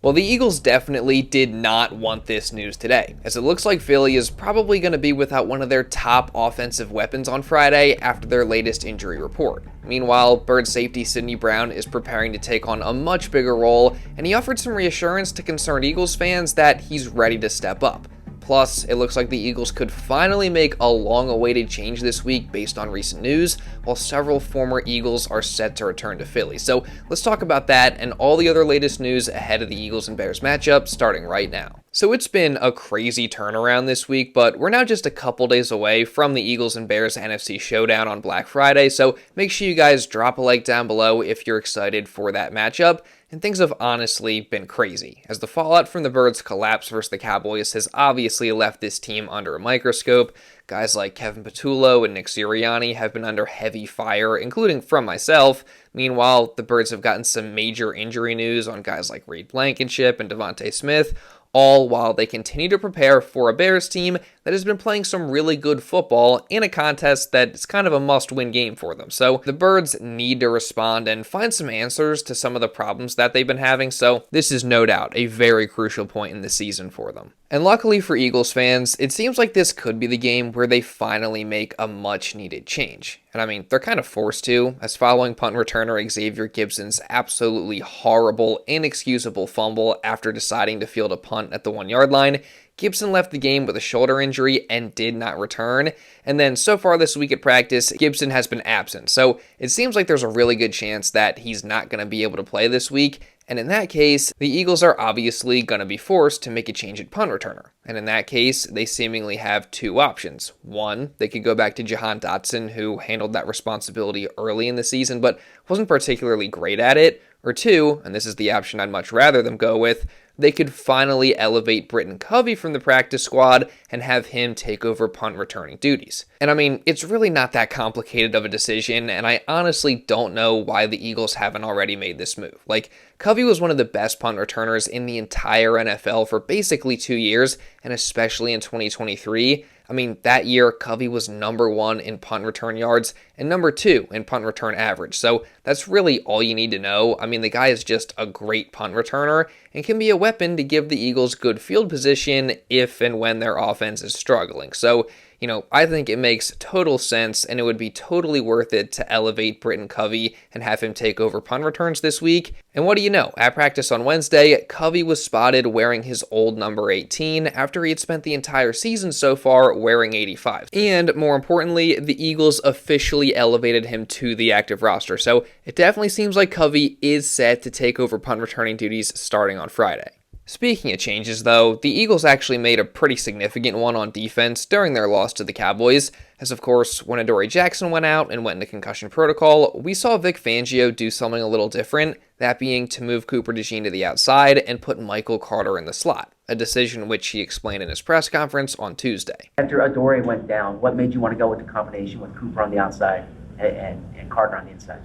Well, the Eagles definitely did not want this news today, as it looks like Philly is probably going to be without one of their top offensive weapons on Friday after their latest injury report. Meanwhile, Bird safety Sidney Brown is preparing to take on a much bigger role, and he offered some reassurance to concerned Eagles fans that he's ready to step up. Plus, it looks like the Eagles could finally make a long-awaited change this week based on recent news, while several former Eagles are set to return to Philly. So let's talk about that and all the other latest news ahead of the Eagles and Bears matchup starting right now. So it's been a crazy turnaround this week, but we're now just a couple days away from the Eagles and Bears NFC showdown on Black Friday, so make sure you guys drop a like down below if you're excited for that matchup. And things have honestly been crazy, as the fallout from the Birds' collapse versus the Cowboys has obviously left this team under a microscope. Guys like Kevin Patullo and Nick Sirianni have been under heavy fire, including from myself. Meanwhile, the Birds have gotten some major injury news on guys like Blankenship and DeVonta Smith, all while they continue to prepare for a Bears team that has been playing some really good football in a contest that is kind of a must-win game for them. So the Birds need to respond and find some answers to some of the problems that they've been having, so this is no doubt a very crucial point in the season for them. And luckily for Eagles fans, it seems like this could be the game where they finally make a much-needed change. And I mean, they're kind of forced to, as following punt returner Xavier Gipson's absolutely horrible, inexcusable fumble after deciding to field a punt at the 1-yard line, Gipson left the game with a shoulder injury and did not return. And then so far this week at practice, Gipson has been absent. So it seems like there's a really good chance that he's not going to be able to play this week. And in that case, the Eagles are obviously going to be forced to make a change at punt returner. And in that case, they seemingly have two options. One, they could go back to Jahan Dotson, who handled that responsibility early in the season, but wasn't particularly great at it. Or two, and this is the option I'd much rather them go with, they could finally elevate Britain Covey from the practice squad and have him take over punt returning duties. And I mean, it's really not that complicated of a decision, and I honestly don't know why the Eagles haven't already made this move. Like, Covey was one of the best punt returners in the entire NFL for basically 2 years, and especially in 2023. I mean, that year, Covey was number 1 in punt return yards and number 2 in punt return average. So that's really all you need to know. I mean, the guy is just a great punt returner and can be a weapon to give the Eagles good field position if and when their offense is struggling. So, you know, I think it makes total sense, and it would be totally worth it to elevate Britain Covey and have him take over punt returns this week. And what do you know? At practice on Wednesday, Covey was spotted wearing his old number 18 after he had spent the entire season so far wearing 85. And more importantly, the Eagles officially elevated him to the active roster. So it definitely seems like Covey is set to take over punt returning duties starting on Friday. Speaking of changes, though, the Eagles actually made a pretty significant one on defense during their loss to the Cowboys, as of course, when Adoree Jackson went out and went into concussion protocol, we saw Vic Fangio do something a little different, that being to move Cooper DeJean to the outside and put Michael Carter in the slot, a decision which he explained in his press conference on Tuesday. After Adoree went down, what made you want to go with the combination with Cooper on the outside and Carter on the inside?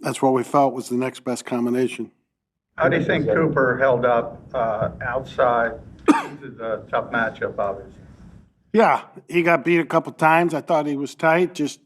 That's what we felt was the next best combination. How do you think Cooper held up outside? This is a tough matchup, obviously. Yeah, he got beat a couple times. I thought he was tight, just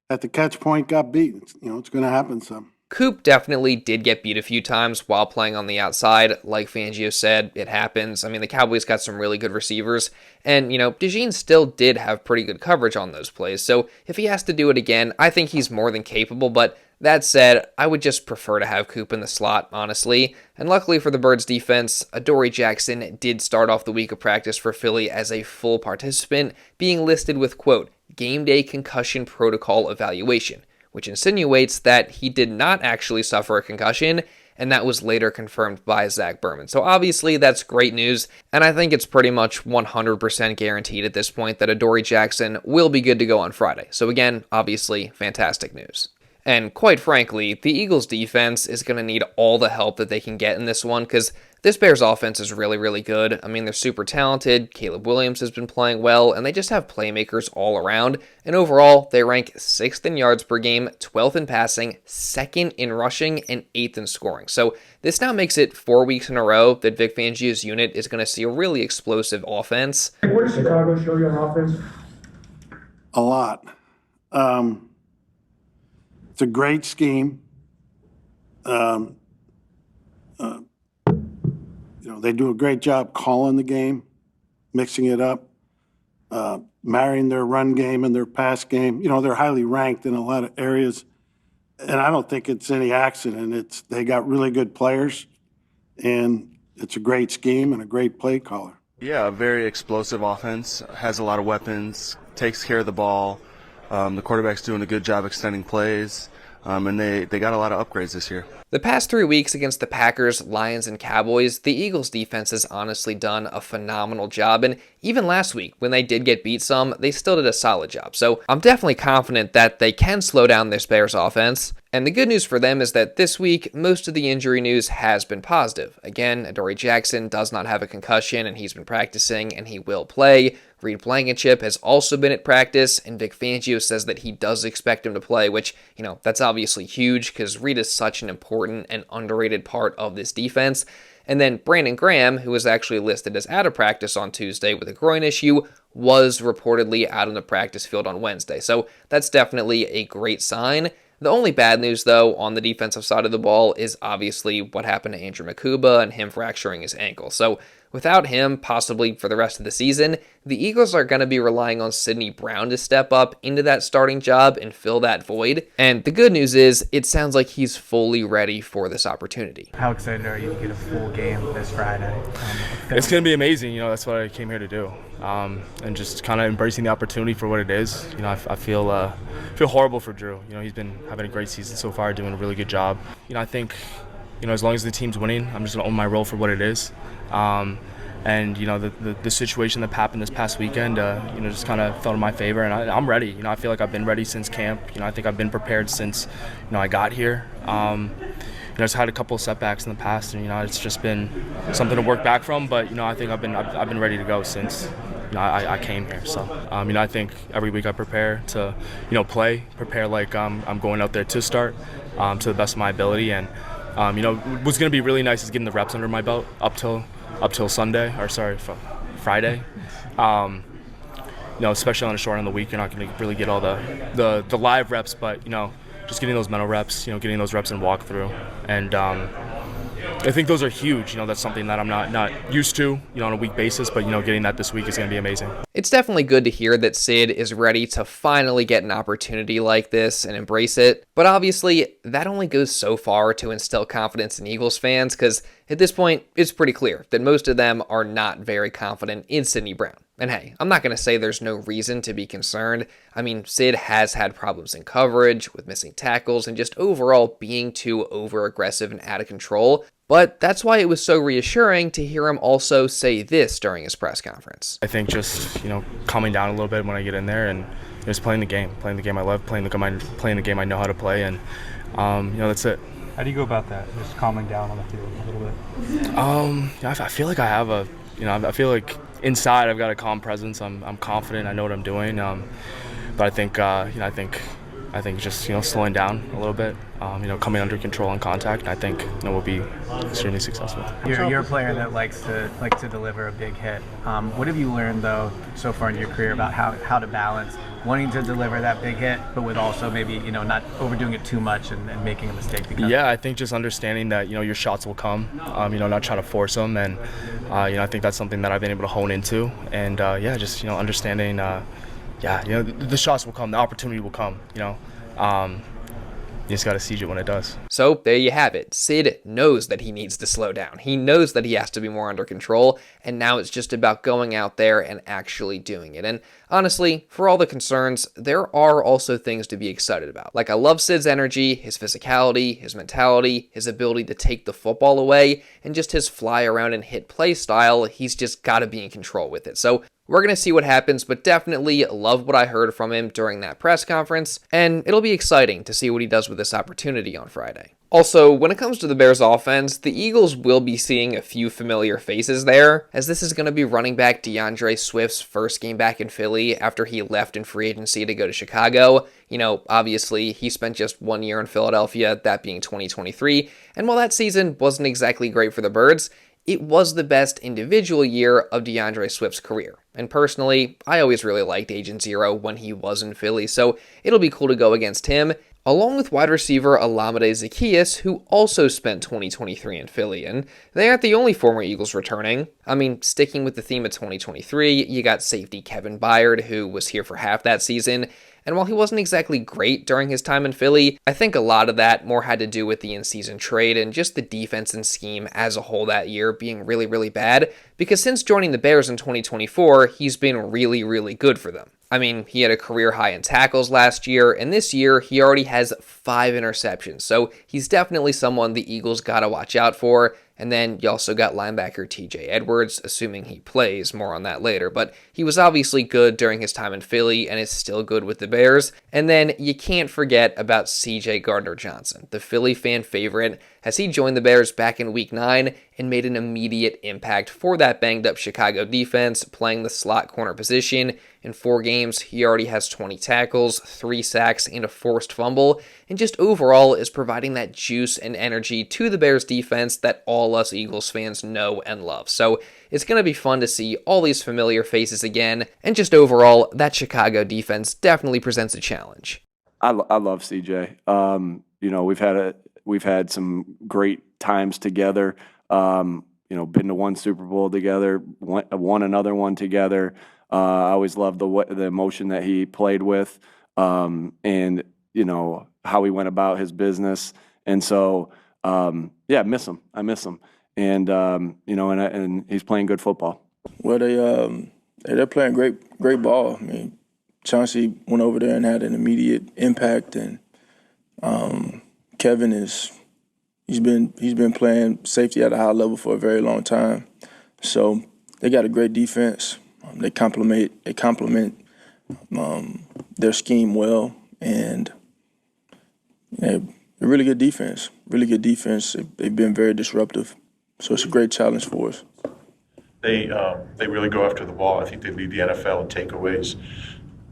at the catch point got beat. You know, it's going to happen some. Coop definitely did get beat a few times while playing on the outside. Like Fangio said, it happens. I mean, the Cowboys got some really good receivers, and, you know, DeJean still did have pretty good coverage on those plays. So if he has to do it again, I think he's more than capable, but that said, I would just prefer to have Coop in the slot, honestly. And luckily for the Birds' defense, Adoree Jackson did start off the week of practice for Philly as a full participant, being listed with, quote, game day concussion protocol evaluation, which insinuates that he did not actually suffer a concussion, and that was later confirmed by Zach Berman. So obviously that's great news, and I think it's pretty much 100% guaranteed at this point that Adoree Jackson will be good to go on Friday. So again, obviously fantastic news. And quite frankly, the Eagles' defense is going to need all the help that they can get in this one, because this Bears offense is really, really good. I mean, they're super talented. Caleb Williams has been playing well, and they just have playmakers all around. And overall, they rank 6th in yards per game, 12th in passing, 2nd in rushing, and 8th in scoring. So this now makes it 4 weeks in a row that Vic Fangio's unit is going to see a really explosive offense. What does Chicago show you on offense? A lot. It's a great scheme. They do a great job calling the game, mixing it up, marrying their run game and their pass game. They're highly ranked in a lot of areas, and I don't think it's any accident. They got really good players, and it's a great scheme and a great play caller. Yeah, a very explosive offense, has a lot of weapons, takes care of the ball. The quarterback's doing a good job extending plays, and they got a lot of upgrades this year. The past 3 weeks against the Packers, Lions, and Cowboys, the Eagles' defense has honestly done a phenomenal job, and even last week, when they did get beat some, they still did a solid job. So I'm definitely confident that they can slow down this Bears offense. And the good news for them is that this week, most of the injury news has been positive. Again, Adoree Jackson does not have a concussion, and he's been practicing, and he will play. Blankenship has also been at practice, and Vic Fangio says that he does expect him to play, which, that's obviously huge because Reed is such an important and underrated part of this defense. And then Brandon Graham, who was actually listed as out of practice on Tuesday with a groin issue, was reportedly out on the practice field on Wednesday. So that's definitely a great sign. The only bad news, though, on the defensive side of the ball is obviously what happened to Andrew Mukuba and him fracturing his ankle. So without him, possibly for the rest of the season, the Eagles are going to be relying on Sydney Brown to step up into that starting job and fill that void. And the good news is, it sounds like he's fully ready for this opportunity. How excited are you to get a full game this Friday? It's going to be amazing. That's what I came here to do. And just kind of embracing the opportunity for what it is. I feel horrible for Drew. He's been having a great season so far, doing a really good job. I think, as long as the team's winning, I'm just going to own my role for what it is. And the situation that happened this past weekend, just kind of fell in my favor, and I'm ready. I feel like I've been ready since camp. I think I've been prepared since I got here. I've had a couple of setbacks in the past, and it's just been something to work back from. But I think I've been ready to go since I came here. So I think every week I prepare to prepare like I'm going out there to start to the best of my ability. And what's going to be really nice is getting the reps under my belt up till Friday. Especially on a short end of the week, you're not going to really get all the live reps, but just getting those mental reps, getting those reps in walkthrough, and I think those are huge. That's something that I'm not used to, on a week basis, but getting that this week is going to be amazing. It's definitely good to hear that Syd is ready to finally get an opportunity like this and embrace it. But obviously, that only goes so far to instill confidence in Eagles fans, because at this point, it's pretty clear that most of them are not very confident in Sydney Brown. And hey, I'm not going to say there's no reason to be concerned. I mean, Syd has had problems in coverage, with missing tackles, and just overall being too over-aggressive and out of control. But that's why it was so reassuring to hear him also say this during his press conference. I think just, calming down a little bit when I get in there and just playing the game I love, playing the game I know how to play, and, that's it. How do you go about that, just calming down on the field a little bit? I feel like I have I feel like inside I've got a calm presence. I'm confident. I know what I'm doing. But I think just slowing down a little bit, coming under control and contact. I think we'll be extremely successful. You're a player that likes to deliver a big hit. What have you learned though so far in your career about how to balance wanting to deliver that big hit, but with also maybe not overdoing it too much and making a mistake? Yeah, I think just understanding that your shots will come. Not trying to force them, and I think that's something that I've been able to hone into, and just understanding. The shots will come, the opportunity will come. You just got to seize it when it does. So there you have it. Syd knows that he needs to slow down. He knows that he has to be more under control, and now it's just about going out there and actually doing it. And honestly, for all the concerns, there are also things to be excited about. Like, I love Syd's energy, his physicality, his mentality, his ability to take the football away, and just his fly around and hit play style. He's just got to be in control with it. So we're going to see what happens, but definitely love what I heard from him during that press conference, and it'll be exciting to see what he does with this opportunity on Friday. Also, when it comes to the Bears offense, the Eagles will be seeing a few familiar faces there, as this is going to be running back DeAndre Swift's first game back in Philly after he left in free agency to go to Chicago. Obviously, he spent just 1 year in Philadelphia, that being 2023, and while that season wasn't exactly great for the Birds, it was the best individual year of DeAndre Swift's career. And personally, I always really liked Agent Zero when he was in Philly, so it'll be cool to go against him. along with wide receiver Olamide Zaccheaus, who also spent 2023 in Philly, and they aren't the only former Eagles returning. I mean, sticking with the theme of 2023, you got safety Kevin Byard, who was here for half that season, and while he wasn't exactly great during his time in Philly, I think a lot of that more had to do with the in-season trade and just the defense and scheme as a whole that year being really, really bad, because since joining the Bears in 2024, he's been really, really good for them. I mean, he had a career high in tackles last year, and this year he already has 5 interceptions, so he's definitely someone the Eagles gotta watch out for. And then you also got linebacker CJ Edwards, assuming he plays, more on that later, but he was obviously good during his time in Philly and is still good with the Bears. And then you can't forget about CJ Gardner Johnson, the Philly fan favorite, as he joined the Bears back in Week 9 and made an immediate impact for that banged-up Chicago defense, playing the slot corner position. In 4 games, he already has 20 tackles, 3 sacks, and a forced fumble, and just overall is providing that juice and energy to the Bears defense that all us Eagles fans know and love. So it's going to be fun to see all these familiar faces again, and just overall, that Chicago defense definitely presents a challenge. I love CJ. We've had some great times together. Been to one Super Bowl together, won another one together. I always loved the emotion that he played with, and how he went about his business. And so, I miss him. And and he's playing good football. Well, they're playing great ball. I mean, Chauncey went over there and had an immediate impact, and Kevin he's been playing safety at a high level for a very long time. So they got a great defense. They complement their scheme well, and a really good defense. Really good defense. They've been very disruptive, so it's a great challenge for us. They really go after the ball. I think they lead the NFL in takeaways.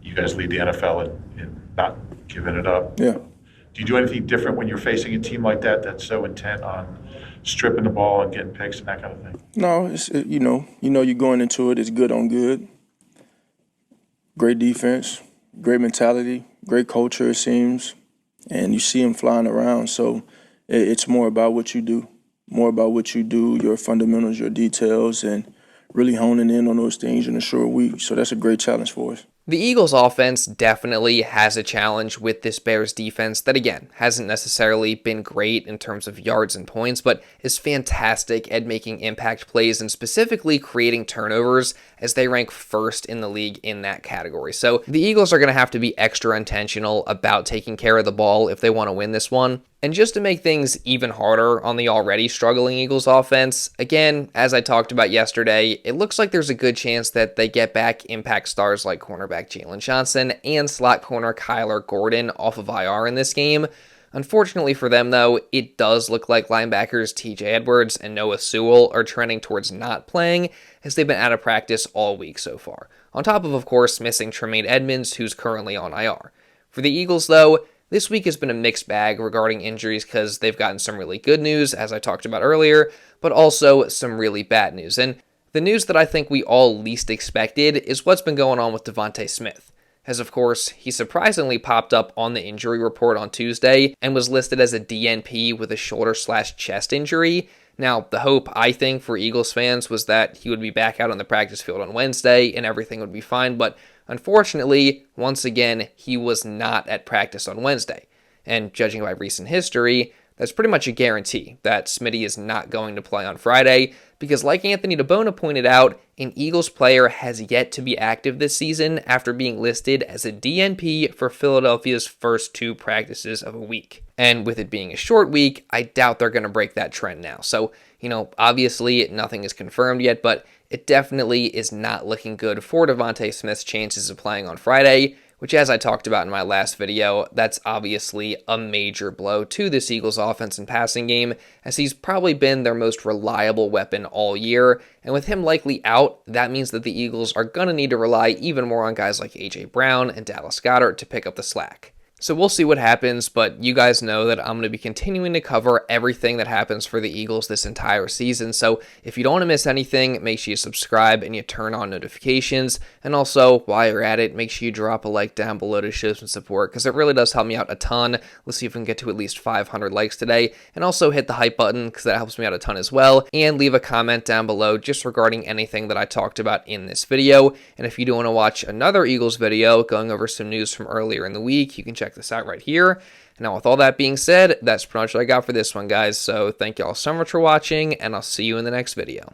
You guys lead the NFL in not giving it up. Yeah. Do you do anything different when you're facing a team like that that's so intent on stripping the ball and getting picks and that kind of thing? No, you're going into it. It's good on good. Great defense, great mentality, great culture, it seems, and you see them flying around. So it's more about what you do, your fundamentals, your details, and really honing in on those things in a short week. So that's a great challenge for us. The Eagles' offense definitely has a challenge with this Bears defense that, again, hasn't necessarily been great in terms of yards and points, but is fantastic at making impact plays and specifically creating turnovers, as they rank first in the league in that category. So the Eagles are going to have to be extra intentional about taking care of the ball if they want to win this one. And just to make things even harder on the already struggling Eagles offense, again, as I talked about yesterday, it looks like there's a good chance that they get back impact stars like cornerback Jaylon Johnson and slot corner Kyler Gordon off of IR in this game. Unfortunately for them, though, it does look like linebackers TJ Edwards and Noah Sewell are trending towards not playing, as they've been out of practice all week so far. On top of course, missing Tremaine Edmunds, who's currently on IR. For the Eagles, though, this week has been a mixed bag regarding injuries because they've gotten some really good news, as I talked about earlier, but also some really bad news. And the news that I think we all least expected is what's been going on with DeVonta Smith, as of course, he surprisingly popped up on the injury report on Tuesday and was listed as a DNP with a shoulder/chest injury. Now, the hope, I think, for Eagles fans was that he would be back out on the practice field on Wednesday and everything would be fine, but unfortunately, once again, he was not at practice on Wednesday. And judging by recent history, that's pretty much a guarantee that Smitty is not going to play on Friday, because like Anthony DeBona pointed out, an Eagles player has yet to be active this season after being listed as a DNP for Philadelphia's first 2 practices of a week. And with it being a short week, I doubt they're going to break that trend now. So, obviously nothing is confirmed yet, but it definitely is not looking good for DeVonta Smith's chances of playing on Friday, which, as I talked about in my last video, that's obviously a major blow to this Eagles offense and passing game, as he's probably been their most reliable weapon all year, and with him likely out, that means that the Eagles are going to need to rely even more on guys like A.J. Brown and Dallas Goedert to pick up the slack. So we'll see what happens, but you guys know that I'm going to be continuing to cover everything that happens for the Eagles this entire season. So if you don't want to miss anything, make sure you subscribe and you turn on notifications. And also, while you're at it, make sure you drop a like down below to show some support, because it really does help me out a ton. Let's see if we can get to at least 500 likes today. And also hit the hype button, because that helps me out a ton as well. And leave a comment down below just regarding anything that I talked about in this video. And if you do want to watch another Eagles video going over some news from earlier in the week, you can check this out right here. Now, with all that being said, that's pretty much what I got for this one, guys. So thank you all so much for watching, and I'll see you in the next video.